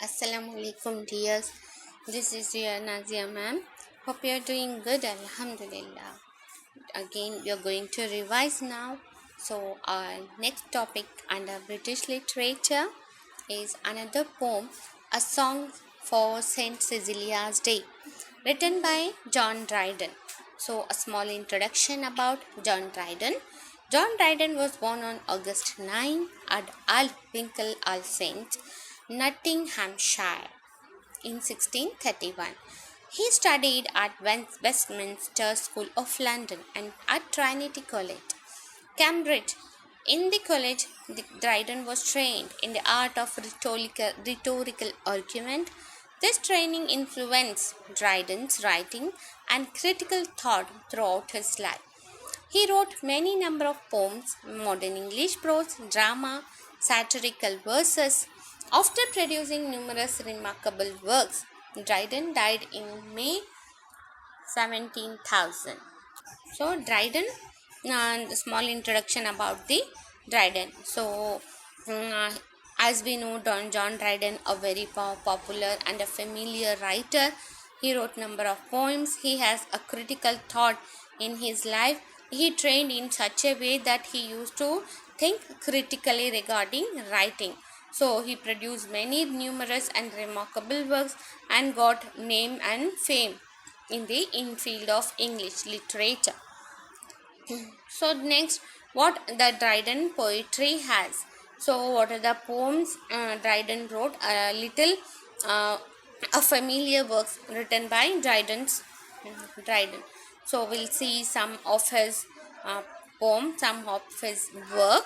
Assalamu alaikum dears. This is your Nazia ma'am. Hope you are doing good. Alhamdulillah. Again, we are going to revise now. So, our next topic under British literature is another poem, A Song for Saint Cecilia's Day, written by John Dryden. So, a small introduction about John Dryden. John Dryden was born on August 9 at Alwinkle-on-Saint, Nottinghamshire, in 1631. He studied at Westminster School of London and at Trinity College, Cambridge. In the college, Dryden was trained in the art of rhetorical argument. This training influenced Dryden's writing and critical thought throughout his life. He wrote many number of poems, modern English prose, drama, satirical verses. After producing numerous remarkable works, Dryden died in May 17,000. So, Dryden, small introduction about the Dryden. So, as we know, John Dryden, a very popular and a familiar writer. He wrote number of poems. He has a critical thought in his life. He trained in such a way that he used to think critically regarding writing. So he produced many numerous and remarkable works and got name and fame in the field of English literature. So next, what the Dryden poetry has. So what are the poems Dryden wrote? A familiar works written by Dryden. So we'll see some of his poems, some of his work.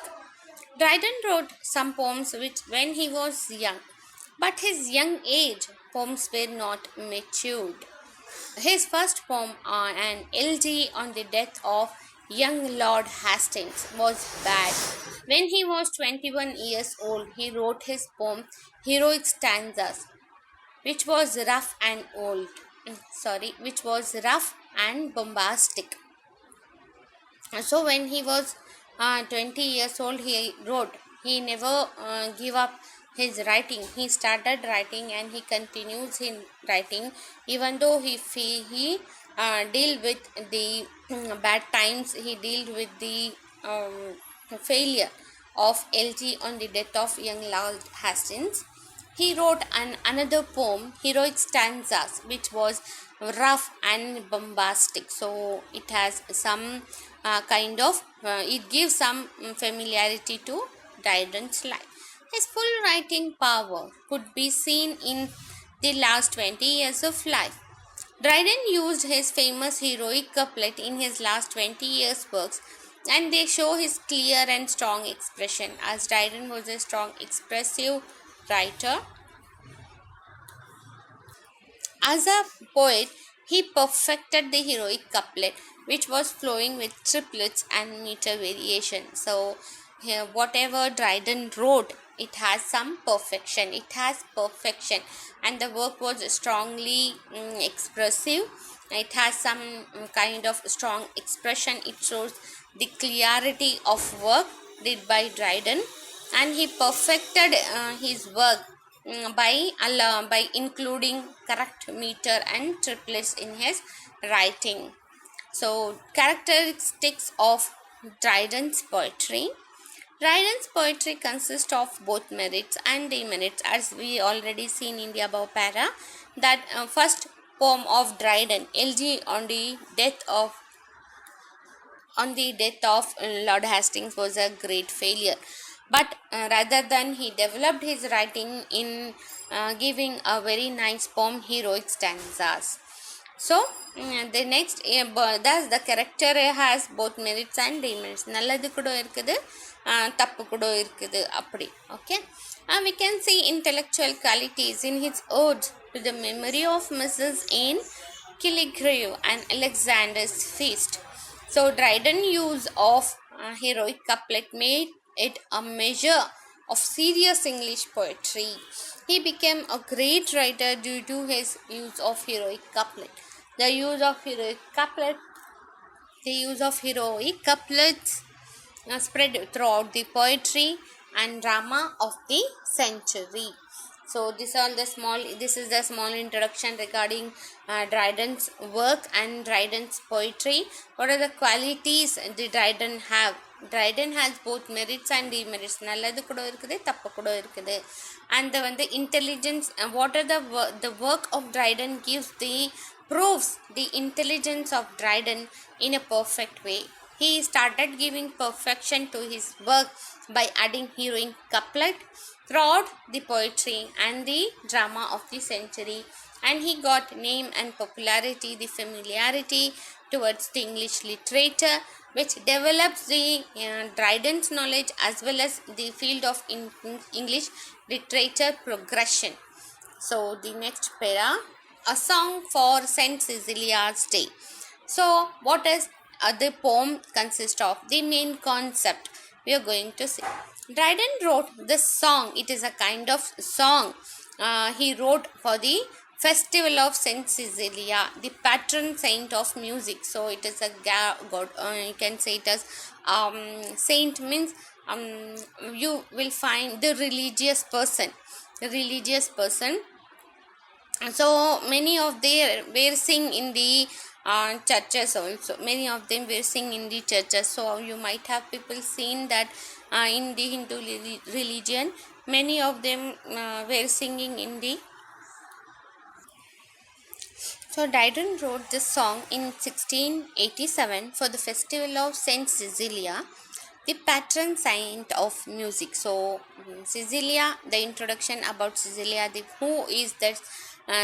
Dryden wrote some poems which when he was young, but his young age poems were not matured. His first poem, an elegy on the death of young Lord Hastings, was bad. When he was 21 years old, he wrote his poem Heroic Stanzas, which was rough and bombastic. So when he was 20 years old, he wrote. He never gave up his writing. He started writing and he continues in writing, even though he deal with the bad times. He dealt with the failure of elegy on the death of young Lord Hastings. He wrote another poem, Heroic Stanzas, which was rough and bombastic. So it has some it gives some familiarity to Dryden's life. His full writing power could be seen in the last 20 years of life. Dryden used his famous heroic couplet in his last 20 years' works, and they show his clear and strong expression, as Dryden was a strong, expressive writer. As a poet, he perfected the heroic couplet, which was flowing with triplets and meter variation. So, here, whatever Dryden wrote, it has some perfection. And the work was strongly expressive. It has some kind of strong expression. It shows the clarity of work did by Dryden, and he perfected his work by including correct meter and triplets in his writing. So, characteristics of Dryden's poetry. Dryden's poetry consists of both merits and demerits, as we already seen in the above para. That first poem of Dryden, Elegy on the death of Lord Hastings, was a great failure. But rather than he developed his writing in giving a very nice poem, Heroic Stanzas. So the next, thus the character has both merits and demerits. நல்லது கூட இருக்குது, தப்பு கூட இருக்குது, அப்படி. Okay. We can see intellectual qualities in his odes to the memory of Mrs. Anne Killigrew and Alexander's feast. So Dryden use of heroic couplet made it a measure of serious English poetry. He became a great writer due to his use of heroic couplet. The use of heroic couplets spread throughout the poetry. and drama of the century. So this is the small introduction regarding Dryden's work and Dryden's poetry. What are the qualities the Dryden have? Dryden has both merits and demerits. நல்லது கூட இருக்குது, தப்பு கூட இருக்குது. And the intelligence, what are the work of Dryden gives the proves the intelligence of Dryden in a perfect way. He started giving perfection to his work by adding heroic couplet throughout the poetry and the drama of the century, and he got name and popularity, the familiarity towards the English literature, which develops the Dryden's knowledge as well as the field of English literature progression. So the next para, a song for Saint Cecilia's Day. So what is the poem consist of? The main concept we are going to see. Dryden wrote this song. It is a kind of song he wrote for the festival of Saint Cecilia, the patron saint of music. So it is a god. You can say it as saint means you will find the religious person. So many of them were sing in the churches also. Many of them were sing in the churches. So you might have people seen that in the Hindu religion, many of them were singing in the. So Dryden wrote this song in 1687 for the festival of Saint Cecilia, the patron saint of music. So Cecilia, the introduction about Cecilia, who is that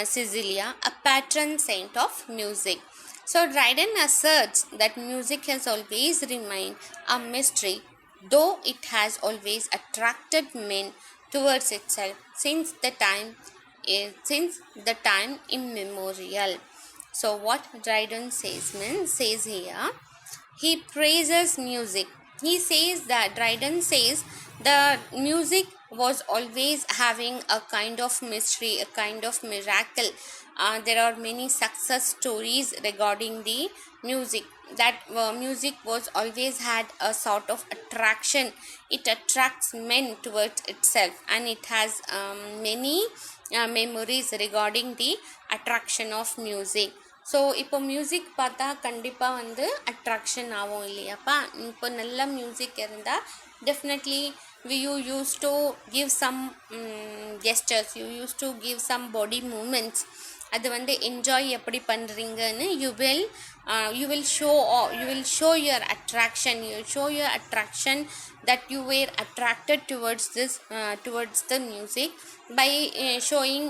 Cecilia, a patron saint of music. So Dryden asserts that music has always remained a mystery, though it has always attracted men towards itself since the time immemorial. So what Dryden says here, he praises music. He says that Dryden says the music was always having a kind of mystery, a kind of miracle. There are many success stories regarding the music, that music was always had a sort of attraction. It attracts men towards itself, and it has many memories regarding the attraction of music. So இப்போ music பார்த்தா கண்டிப்பாக attraction ஆகும் இல்லையாப்பா. இப்போ நல்ல music இருந்தால் definitely you used to give some gestures, you used to give some body movements. அது enjoy எப்படி பண்ணுறீங்கன்னு you will show your attraction, that you were attracted towards the music by showing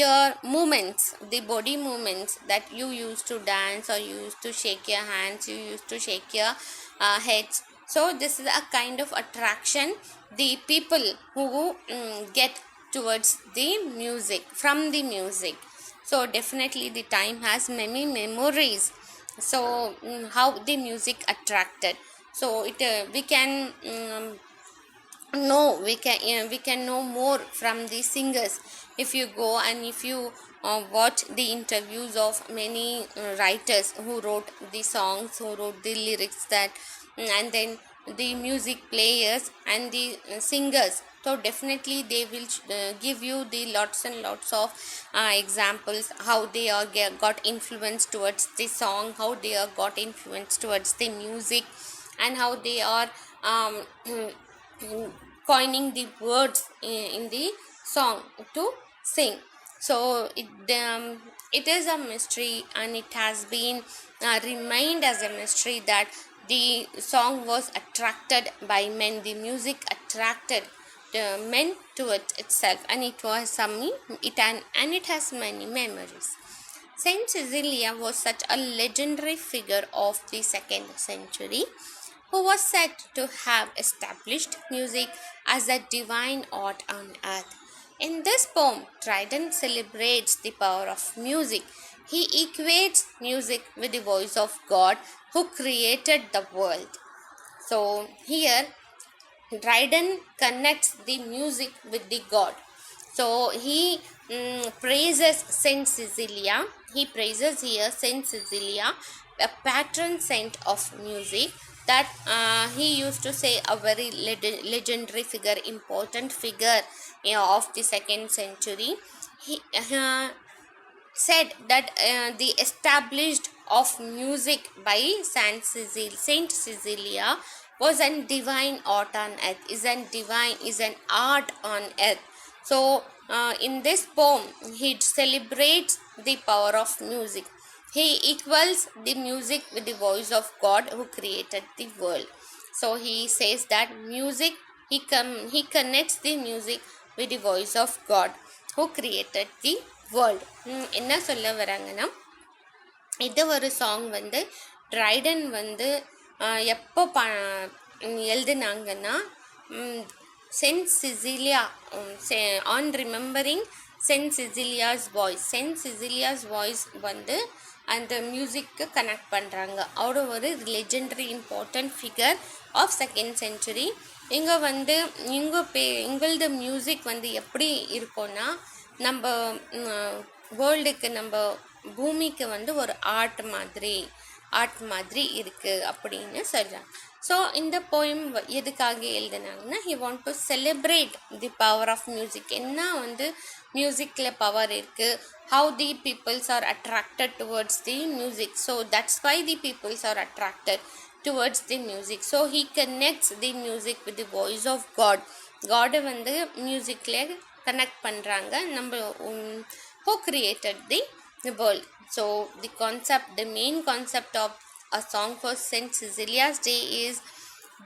your movements, the body movements, that you used to dance, or you used to shake your hands, you used to shake your heads. So this is a kind of attraction the people who get towards the music, from the music. So definitely the time has many memories. So how the music attracted, so we can know more from the singers. If you go and if you watch the interviews of many writers who wrote the songs, who wrote the lyrics, that and then the music players and the singers, so definitely they will give you the lots and lots of examples, how they are got influence towards the song, how they are got influence towards the music, and how they are coining the words in the song to sing. So it is a mystery, and it has been remained as a mystery that the song was attracted by men, the music attracted the men to itself, and it has many memories. Saint Cecilia was such a legendary figure of the 2nd century, who was said to have established music as a divine art on earth. In this poem, Dryden celebrates the power of music. He equates music with the voice of God who created the world. So here Dryden connects the music with the God. So he praises Saint Cecilia. He praises here Saint Cecilia, a patron saint of music, that he used to say a very legendary figure, important figure, of the 2nd century. He said that the established of music by Saint Cecilia was a divine art on earth, is an art on earth. So in this poem he celebrates the power of music. He equals the music with the voice of God who created the world. So he says that music, he connects the music with the voice of God who created the world. என்ன சொல்ல வராங்கன்னா, இது ஒரு song வந்து Dryden வந்து எப்போ எழுதுனாங்கன்னா, saint Cecilia on remembering saint Cecilia's voice வந்து அந்த மியூசிக்கு கனெக்ட் பண்ணுறாங்க. அவரோட ஒரு legendary important figure of 2nd century. இங்கே வந்து எங்களது மியூசிக் வந்து எப்படி இருக்கும்னா, நம்ம வேர்ல்டுக்கு, நம்ம பூமிக்கு வந்து ஒரு ஆர்ட் மாதிரி இருக்குது அப்படின்னு சொல்கிறாங்க. ஸோ இந்த போயம் எதுக்காக எழுதுனாங்கன்னா, he want to celebrate the power of music. என்ன வந்து மியூசிக்கில் பவர் இருக்குது, how the peoples are attracted towards the music. So that's why the peoples are attracted towards the music. So he connects the music with the voice of God வந்து மியூசிக்கில் connect பண்ணுறாங்க, நம்ம who created the world. So the main concept of a song for Saint Cecilia's Day is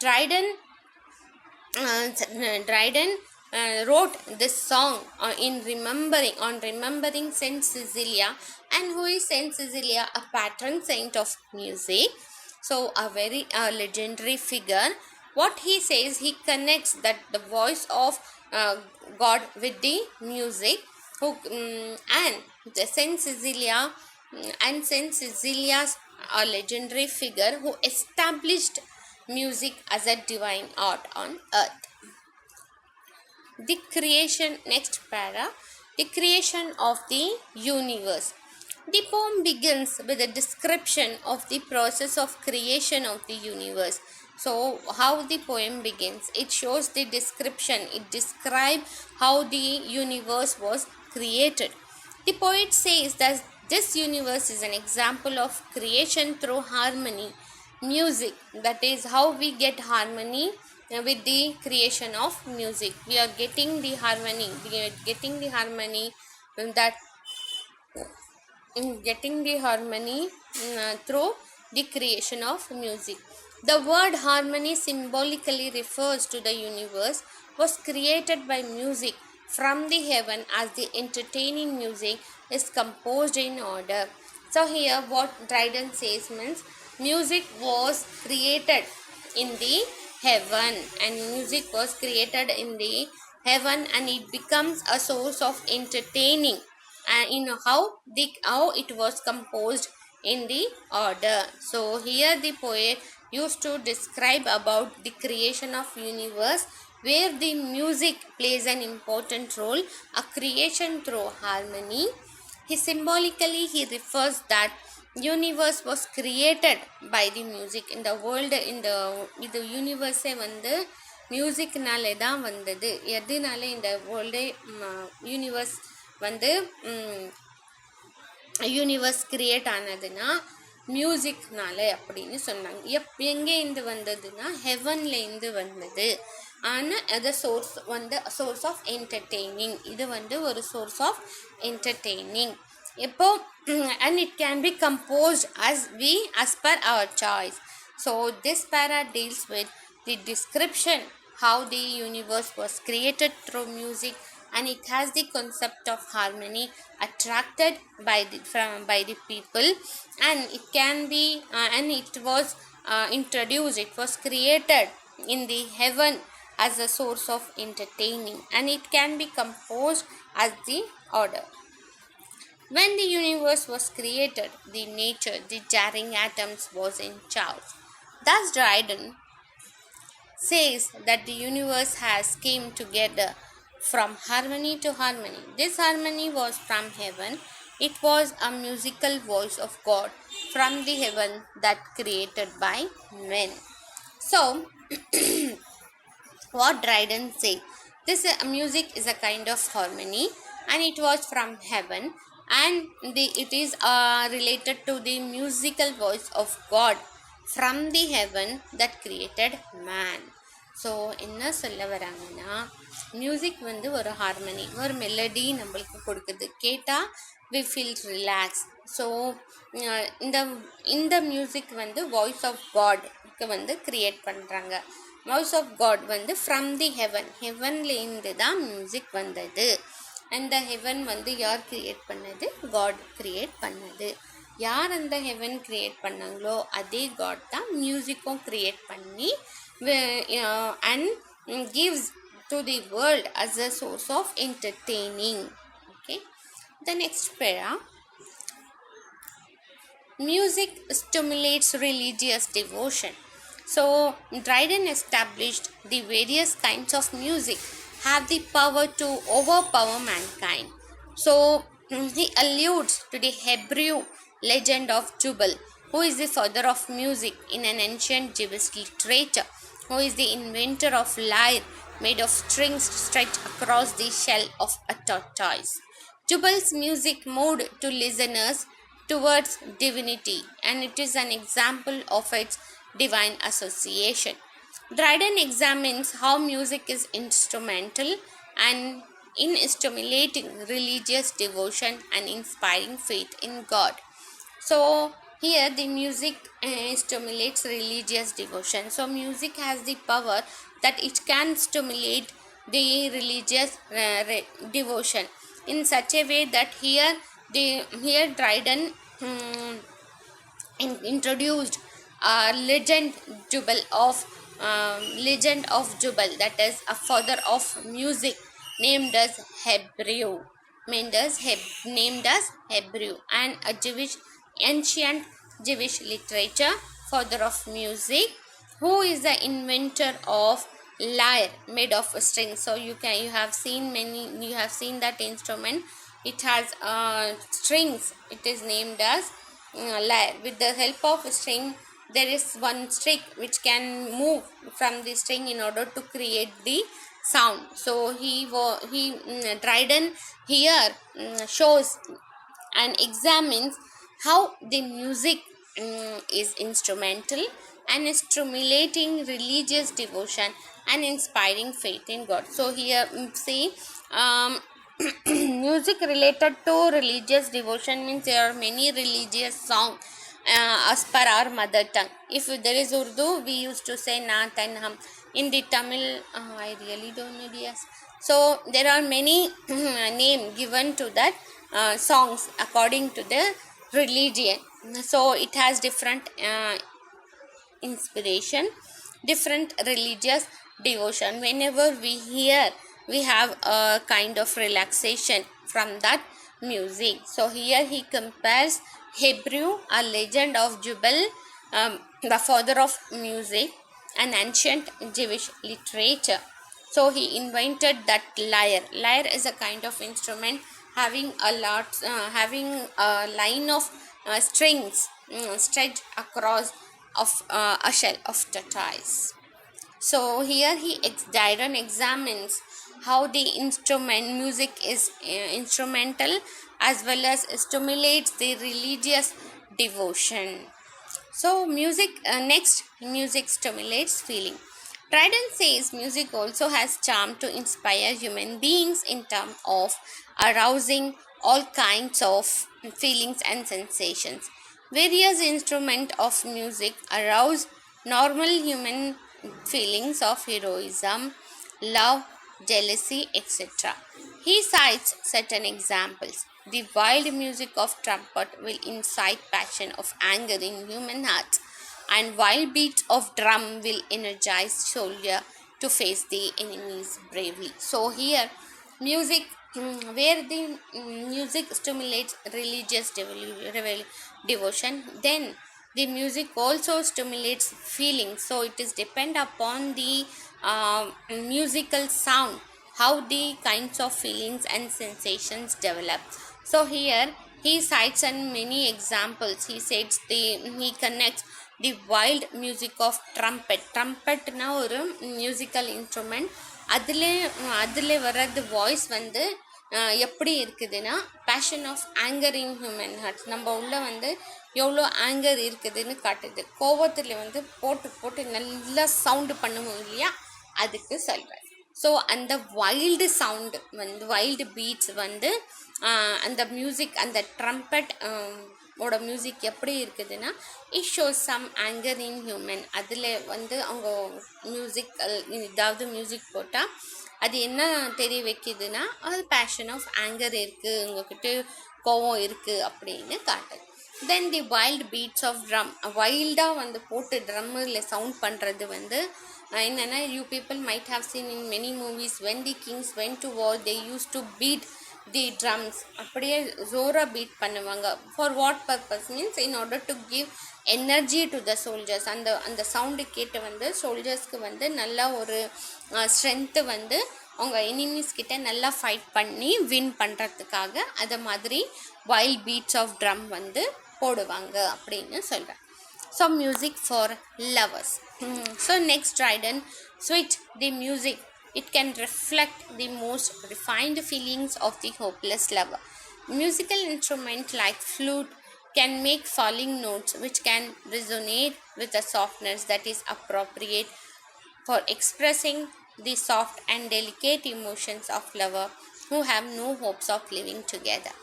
Dryden wrote this song in remembering Saint Cecilia. And who is Saint Cecilia? A patron saint of music, so a very legendary figure. What he says, he connects that the voice of God with the music, and the Saint Cecilia's a legendary figure who established music as a divine art on earth. The creation, next para, the creation of the universe. The poem begins with a description of the process of creation of the universe. So how the poem begins, it shows the description, it describes how the universe was created. The poet says that this universe is an example of creation through harmony, music. That is how we get harmony with the creation of music. We are getting the harmony, through the creation of music. The word harmony symbolically refers to the universe was created by music from the heaven, as the entertaining music is composed in order. So here what Dryden says means, music was created in the heaven, and music was created in the heaven, and it becomes a source of entertaining, and how it was composed in the order. So here the poet used to describe about the creation of universe, where the music plays an important role, a creation through harmony. He refers that universe was created by the music. In the world, இந்த யூனிவர்ஸே வந்து மியூசிக்னாலே தான் வந்தது. எதுனால இந்த வேர்ல்டே universe வந்து universe create ஆனதுன்னா மியூசிக்னால அப்படின்னு சொன்னாங்க. எங்கேருந்து வந்ததுன்னா ஹெவன்லேருந்து வந்தது. ஆனால் அது சோர்ஸ் ஆஃப் என்டர்டெய்னிங். இது வந்து ஒரு சோர்ஸ் ஆஃப் என்டர்டெய்னிங். இப்போ and it can be composed as per our choice. So this para deals with the description how the universe was created through music, and it has the concept of harmony attracted by the people, and it can be and it was introduced, it was created in the heaven as a source of entertaining, and it can be composed as the order. When the universe was created, the jarring atoms was in chaos. Thus Dryden says that the universe has came together from harmony to harmony. This harmony was from heaven. It was a musical voice of God from the heaven that created by men. So what Dryden say, this music is a kind of harmony and it was from heaven, and it is related to the musical voice of God from the heaven that created man. So என்ன சொல்ல வராங்கன்னா, music வந்து ஒரு harmony, ஒரு melody நம்மளுக்கு கொடுக்குது, கேட்டால் we feel relax. So இந்த இந்த மியூசிக் வந்து வாய்ஸ் ஆஃப் காட்க்கு வந்து க்ரியேட் பண்ணுறாங்க. வாய்ஸ் ஆஃப் காட் வந்து ஃப்ரம் தி ஹெவன், ஹெவன்லேருந்து தான் மியூசிக் வந்தது. அந்த ஹெவன் வந்து யார் க்ரியேட் பண்ணது? காட் க்ரியேட் பண்ணது. யார் அந்த ஹெவன் க்ரியேட் பண்ணாங்களோ அதே காட் தான் மியூசிக்கும் க்ரியேட் பண்ணி and gives to the world as a source of entertaining. Okay, the next para, music stimulates religious devotion. So Dryden established the various kinds of music have the power to overpower mankind. So he alludes to the Hebrew legend of Jubal, who is the father of music in an ancient Jewish literature, who is the inventor of lyre made of strings stretched across the shell of a tortoise. Jubal's music moved to listeners towards divinity, and it is an example of its divine association. Dryden examines how music is instrumental and in stimulating religious devotion and inspiring faith in God. So here the music stimulates religious devotion. So music has the power that it can stimulate the religious devotion in such a way that here Dryden introduced a legend of Jubal, that is a father of music named as Hebrew, and a ancient Jewish literature, father of music, who is the inventor of lyre made of strings. So you have seen that instrument, it has strings, it is named as lyre. With the help of a string, there is one string which can move from the string in order to create the sound. So Dryden here shows and examines how the music is instrumental and stimulating religious devotion and inspiring faith in God. So here see music related to religious devotion means there are many religious songs as per our mother tongue. If there is Urdu, we used to say Naat and Hum. In the Tamil, I really don't know. Yes, so there are many name given to that songs according to the religion. So it has different inspiration, different religious devotion. Whenever we hear, we have a kind of relaxation from that music. So here he compares Hebrew, a legend of Jubal, the father of music, an ancient Jewish literature. So he invented that lyre. Lyre is a kind of instrument having a line of strings stretched across of a shell of tortoise. So here Dryden examines how the music is instrumental as well as stimulates the religious devotion. So music stimulates feeling. Dryden says music also has charm to inspire human beings in terms of arousing all kinds of feelings and sensations. Various instruments of music arouse normal human feelings of heroism, love, jealousy, etc. He cites certain examples. The wild music of trumpet will incite passion of anger in human hearts, and wild beats of drum will energize soldier to face the enemies bravely. So here music, where the music stimulates religious devotion, then the music also stimulates feelings. So it is depend upon the musical sound how the kinds of feelings and sensations develop. So here he cites many examples. He says he connects the wild music of trumpet. ட்ரம்பெட்னா ஒரு musical instrument. அதில் வர்றது voice வந்து எப்படி இருக்குதுன்னா, passion of anger in human hearts. நம்ம உள்ள வந்து எவ்வளோ ஆங்கர் இருக்குதுன்னு காட்டுது. கோபத்தில் வந்து போட்டு போட்டு நல்லா சவுண்டு பண்ணுவோம் இல்லையா, அதுக்கு சொல்கிறேன். ஸோ அந்த வைல்டு சவுண்டு வந்து, வைல்டு பீட்ஸ் வந்து அந்த மியூசிக், அந்த ட்ரம்பெட் ஓட மியூசிக் எப்படி இருக்குதுன்னா, it shows some anger in human. அதில் வந்து அவங்க மியூசிக், ஏதாவது மியூசிக் போட்டால் அது என்ன தெரிய வைக்கிதுன்னா, அது பேஷன் ஆஃப் ஆங்கர் இருக்குது, உங்ககிட்ட கோவம் இருக்குது அப்படின்னு காட்டுது. Then the wild beats of drum. வைல்டாக வந்து போட்டு ட்ரம்மில் சவுண்ட் பண்ணுறது வந்து என்னென்னா, you people might have seen in many movies, when the kings went to war they use to beat the drums. அப்படியே ஜோராக பீட் பண்ணுவாங்க. For what purpose means in order to give energy to the soldiers. அந்த sound கேட்டு வந்து சோல்ஜர்ஸ்க்கு வந்து நல்லா ஒரு strength வந்து அவங்க எனிமீஸ் கிட்ட நல்லா ஃபைட் பண்ணி வின் பண்ணுறதுக்காக அதை மாதிரி வைல்ட் பீட்ஸ் ஆஃப் ட்ரம் வந்து போடுவாங்க அப்படின்னு சொல்கிறேன். So music for lovers. So next Dryden switch the music. It can reflect the most refined feelings of the hopeless lover. Musical instrument like flute can make falling notes which can resonate with a softness that is appropriate for expressing the soft and delicate emotions of lover who have no hopes of living together.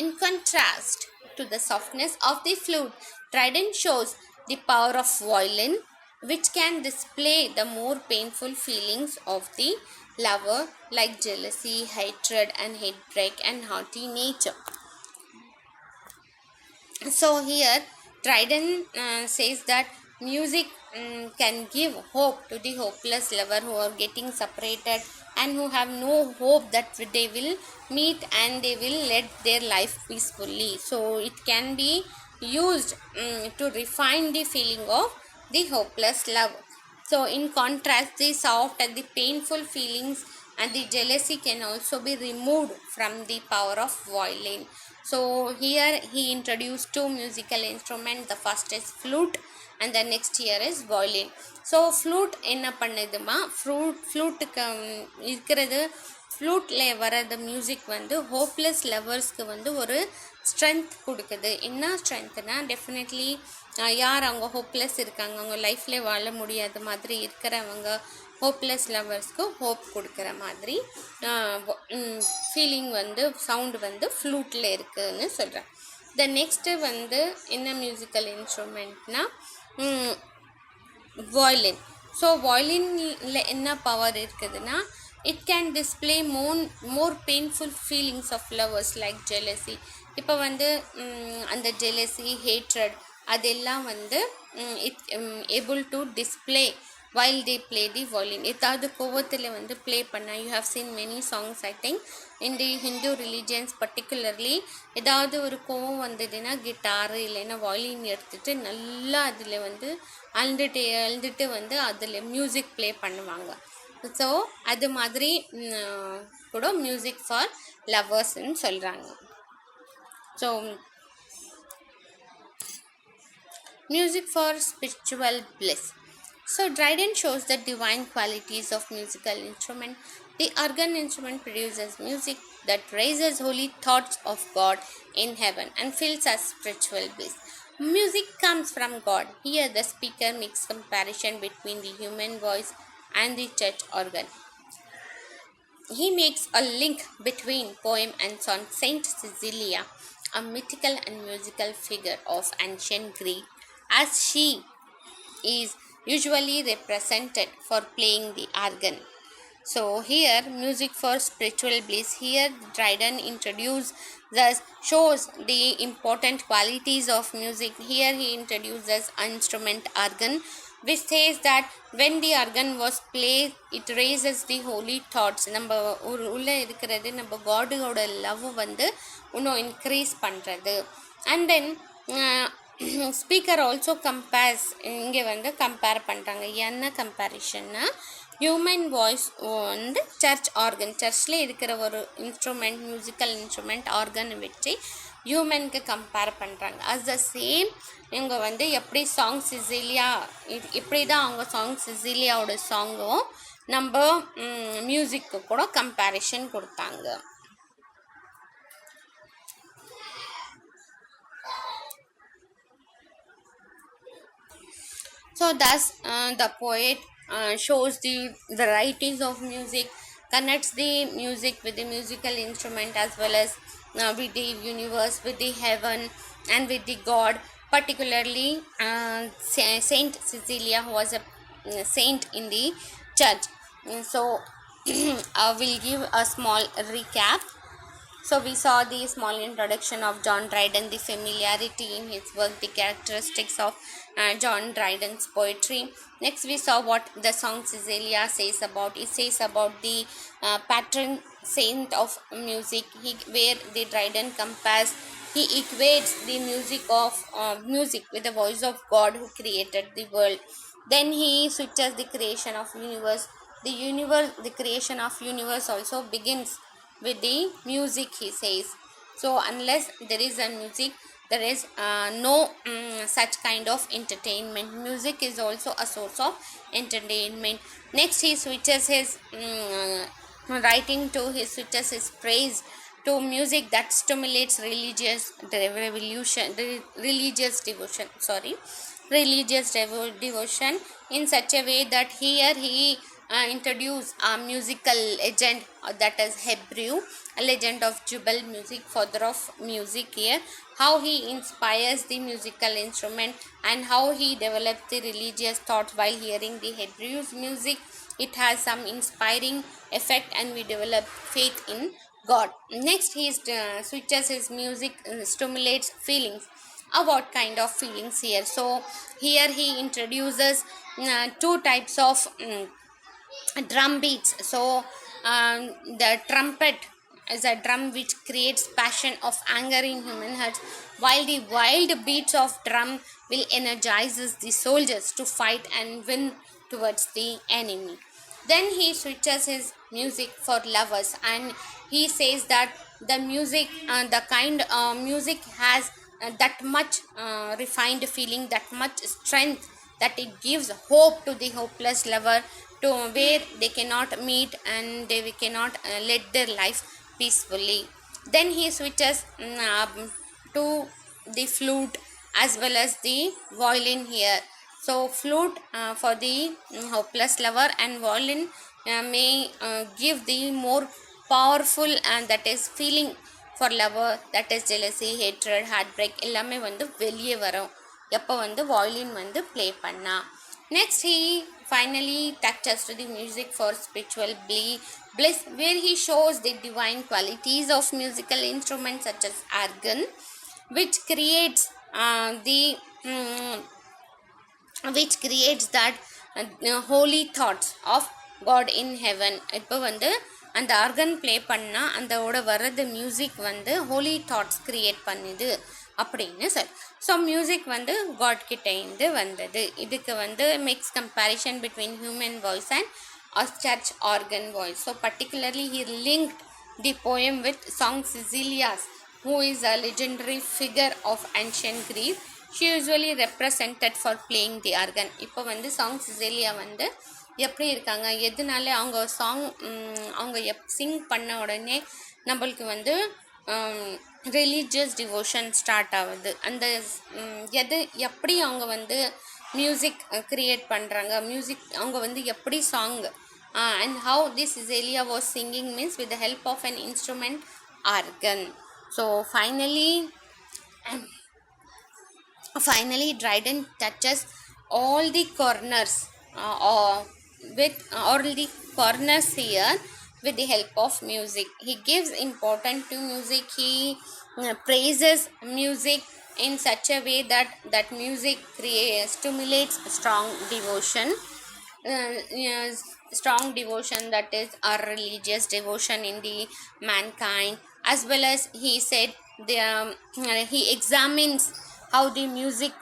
In contrast to the softness of the flute, Dryden shows the power of violin, which can display the more painful feelings of the lover like jealousy, hatred and heartbreak and haughty nature. So here Dryden says that music can give hope to the hopeless lover who are getting separated and who have no hope that they will meet and they will lead their life peacefully. So it can be used to refine the feeling of the hopeless love. So in contrast, the soft and the painful feelings and the jealousy can also be removed from the power of violin. So here he introduced two musical instruments. The first is flute and the next here is violin. So flute என்ன பண்ணுதுமா, ஃப்ளூட்டுக்கு இருக்கிறது, ஃப்ளூட்டில் வர்றது music வந்து hopeless லவர்ஸ்க்கு வந்து ஒரு strength கொடுக்குது. என்ன ஸ்ட்ரென்த்னா, definitely யார் அவங்க ஹோப்லெஸ் இருக்காங்க, அவங்க லைஃப்லேயே வாழ முடியாத மாதிரி இருக்கிறவங்க, ஹோப்லெஸ் லவர்ஸ்க்கு ஹோப் கொடுக்குற மாதிரி ஃபீலிங் வந்து சவுண்டு வந்து ஃப்ளூட்டில் இருக்குதுன்னு சொல்கிறேன். த நெக்ஸ்ட்டு வந்து என்ன மியூசிக்கல் இன்ஸ்ட்ருமெண்ட்னா வயலின். ஸோ வயலினில் என்ன பவர் இருக்குதுன்னா, it can display more painful feelings of lovers like jealousy. இப்போ வந்து அந்த ஜெலசி, ஹேட்ரட் அதெல்லாம் வந்து it able to display while they play the violin. ஏதாவது கோவத்தில் வந்து ப்ளே பண்ணால், you have seen many songs I think in the Hindu religions particularly. ஏதாவது ஒரு கோவம் வந்ததுன்னா கிட்டாரு இல்லைன்னா வயலின் எடுத்துகிட்டு நல்லா அதில் வந்து அழுந்துட்டு வந்து அதில் மியூசிக் ப்ளே பண்ணுவாங்க. ஸோ அது மாதிரி கூட மியூசிக் ஃபார் லவர்ஸ்ன்னு சொல்கிறாங்க. So music for spiritual bliss. So Dryden shows the divine qualities of musical instrument. The organ instrument produces music that raises holy thoughts of God in heaven and fills us spiritual bliss. Music comes from God. Here the speaker makes comparison between the human voice and the church organ. He makes a link between poem and song. Saint Cecilia, a mythical and musical figure of ancient Greek, as she is usually represented for playing the organ. So here music for spiritual bliss. Here Dryden shows the important qualities of music. Here he introduces instrument organ, which says that when the organ was played, it raises the holy thoughts. நம்ம உள்ளே இருக்கிறது நம்ம காடோட love வந்து இன்னும் increase பண்ணுறது. And then speaker also compares. இங்கே வந்து compare பண்ணுறாங்க. என்ன கம்பேரிஷன்னா, ஹியூமன் வாய்ஸ் வந்து சர்ச் ஆர்கன், சர்ச்சில் இருக்கிற ஒரு இன்ஸ்ட்ருமெண்ட், மியூசிக்கல் இன்ஸ்ட்ருமெண்ட் ஆர்கன் வச்சு ஹியூமனுக்கு கம்பேர் பண்ணுறாங்க. அஸ் த சேம் இவங்க வந்து எப்படி சாங் சிசிலியா, இப்படி தான் அவங்க சாங் சிசிலியாவோட சாங்கும் நம்ம மியூசிக்கு கூட கம்பேரிஷன் கொடுத்தாங்க. So thus the poet shows the varieties of music, connects the music with the musical instrument as well as with the universe, with the heaven and with the God. Particularly Saint Cecilia, who was a saint in the church. So I will give a small recap. So we saw the small introduction of John Dryden, the familiarity in his work, the characteristics of John Dryden's poetry. Next we saw what the song Cecilia says about. It says about the patron saint of music, where the Dryden compares, he equates the music of music with the voice of God who created the world. Then he switches the creation of universe. The creation of universe also begins with the music, he says. So unless there is a music, there is no such kind of entertainment. Music is also a source of entertainment. Next he switches his writing to, he switches his praise to music that stimulates religious devotion in such a way that here he introduce a musical legend, that is Hebrew, a legend of Jubal music, father of music here, how he inspires the musical instrument and how he develops the religious thoughts while hearing the Hebrew music. It has some inspiring effect and we develop faith in God. Next he switches his music, stimulates feelings. What kind of feelings here? So here he introduces two types of drum beats. So the trumpet is a drum which creates passion of anger in human hearts, while the wild beats of drum will energizes the soldiers to fight and win towards the enemy. Then he switches his music for lovers and he says that the music, the kind music has that much refined feeling, that much strength, that it gives hope to the hopeless lover, to where they cannot meet and they cannot let their life peacefully. Then he switches to the flute as well as the violin here. So flute for the hopeless lover and violin may give the more powerful and that is feeling for lover, that is jealousy, hatred, heartbreak எல்லாமே வந்து வெளியே வரும் எப்போ வந்து violin வந்து play பண்ணா. Next he finally touches to the music for spiritual bliss, where he shows the divine qualities of musical instruments such as organ, which creates that holy thoughts of God in heaven. இப்போ வந்து அந்த organ play பண்ணால் அந்தோட வர்றது music வந்து Holi thoughts create பண்ணுது அப்படின்னு sir. So music வந்து God கிட்டேருந்து வந்தது. இதுக்கு வந்து makes comparison between human voice and church organ voice. So particularly he linked the poem with song Cecilia's, who is a legendary figure of ancient Greece. She usually represented for playing the organ. இப்போ வந்து song சிசேலியா வந்து எப்படி இருக்காங்க, எதுனால அவங்க song அவங்க சிங் பண்ண உடனே நம்மளுக்கு வந்து ரிலீஜியஸ் டிவோஷன் ஸ்டார்ட் ஆகுது. அந்த எப்படி அவங்க வந்து மியூசிக் க்ரியேட் பண்ணுறாங்க, மியூசிக் அவங்க வந்து எப்படி song and how this Cecilia was singing means with the help of an instrument organ. So finally Dryden touches all the corners with all the corners here with the help of music. He gives importance to music. He praises music in such a way that music stimulates strong devotion. Strong devotion, that is our religious devotion in the mankind, as well as he said he examines how the music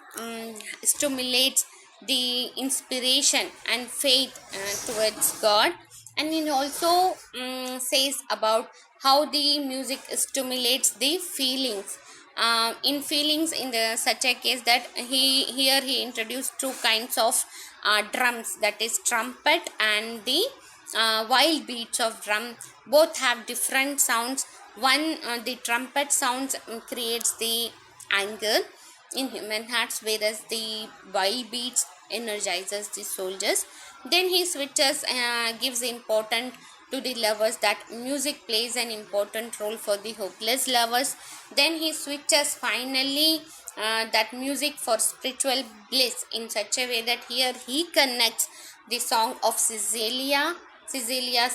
stimulates the inspiration and faith towards God. And it also says about how the music stimulates the feelings. In feelings, in the such a case that he introduced two kinds of drums, that is trumpet and the wild beats of drum. Both have different sounds. One, the trumpet sounds creates the anger in human hearts, whereas the wild beats energizes the soldiers. Then he switches, gives important to the lovers, that music plays an important role for the hopeless lovers. Then he switches finally, that music for spiritual bliss, in such a way that here he connects the song of Cecilia's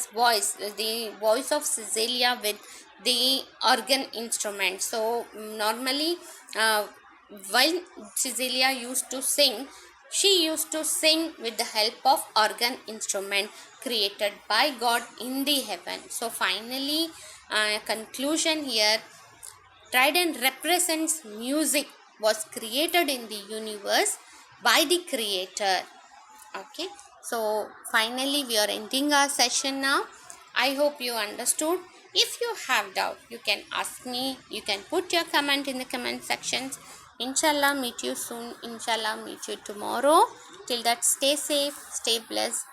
voice, the voice of Cecilia with the organ instrument. So normally, while Cecilia used to sing, she used to sing with the help of organ instrument created by God in the heaven. So finally, conclusion here, Trident represents music was created in the universe by the creator. Okay, so finally we are ending our session now. I hope you understood. If you have doubt, you can ask me. You can put your comment in the comment sections. Inshallah, meet you soon. Inshallah, meet you tomorrow. Till that, stay safe, stay blessed.